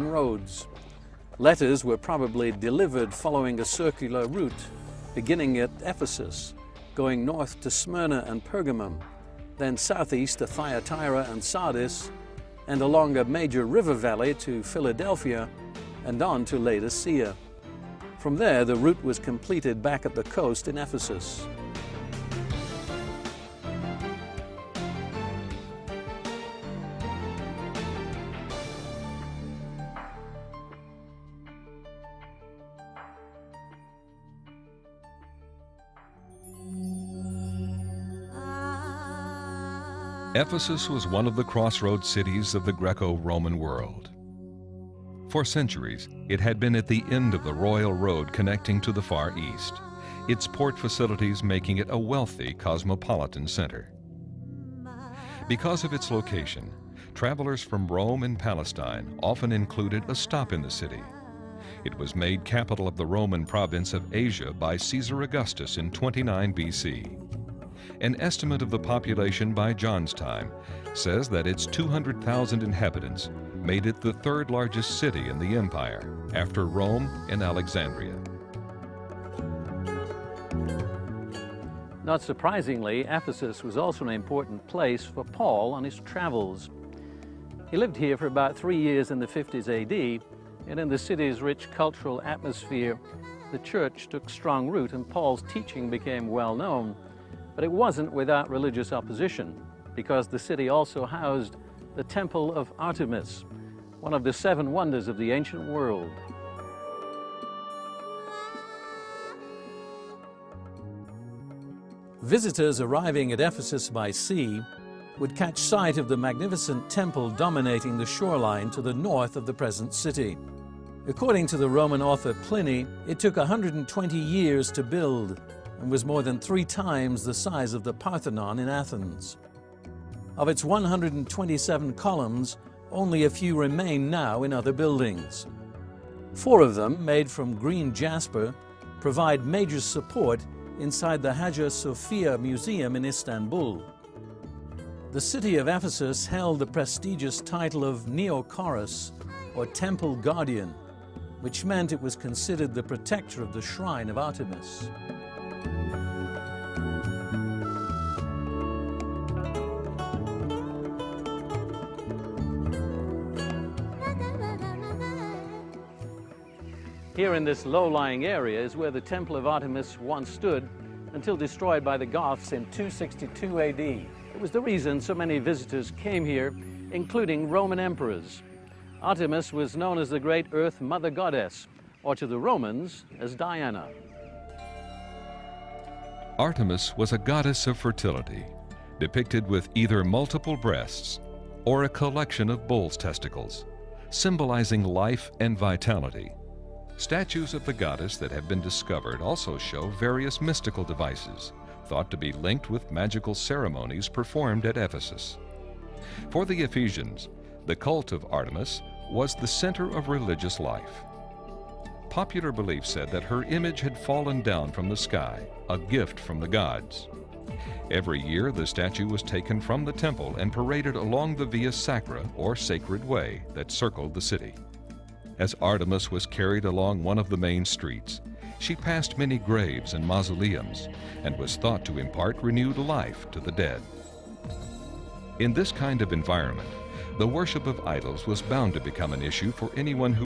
roads. Letters were probably delivered following a circular route, beginning at Ephesus, going north to Smyrna and Pergamum, then southeast to Thyatira and Sardis, and along a major river valley to Philadelphia, and on to Laodicea. From there, the route was completed back at the coast in Ephesus. Ephesus was one of the crossroads cities of the Greco-Roman world. For centuries, it had been at the end of the royal road connecting to the Far East, its port facilities making it a wealthy cosmopolitan center. Because of its location, travelers from Rome and Palestine often included a stop in the city. It was made capital of the Roman province of Asia by Caesar Augustus in 29 BC. An estimate of the population by John's time says that its 200,000 inhabitants made it the third largest city in the empire, after Rome and Alexandria. Not surprisingly, Ephesus was also an important place for Paul on his travels. He lived here for about 3 years in the 50s AD, and in the city's rich cultural atmosphere, the church took strong root and Paul's teaching became well known. But it wasn't without religious opposition, because the city also housed the temple of Artemis, one of the 7 wonders of the ancient world. Visitors arriving at Ephesus by sea would catch sight of the magnificent temple dominating the shoreline to the north of the present city. According to the Roman author Pliny, it took 120 years to build and was more than 3 times the size of the Parthenon in Athens. Of its 127 columns, only a few remain now in other buildings. 4 of them, made from green jasper, provide major support inside the Hagia Sophia Museum in Istanbul. The city of Ephesus held the prestigious title of Neokoros, or Temple Guardian, which meant it was considered the protector of the shrine of Artemis. Here in this low-lying area is where the Temple of Artemis once stood until destroyed by the Goths in 262 AD. It was the reason so many visitors came here, including Roman emperors. Artemis was known as the great Earth Mother Goddess, or to the Romans as Diana. Artemis was a goddess of fertility, depicted with either multiple breasts or a collection of bull's testicles, symbolizing life and vitality. Statues of the goddess that have been discovered also show various mystical devices, thought to be linked with magical ceremonies performed at Ephesus. For the Ephesians, the cult of Artemis was the center of religious life. Popular belief said that her image had fallen down from the sky, a gift from the gods. Every year, the statue was taken from the temple and paraded along the Via Sacra, or sacred way, that circled the city. As Artemis was carried along one of the main streets, she passed many graves and mausoleums and was thought to impart renewed life to the dead. In this kind of environment, the worship of idols was bound to become an issue for anyone who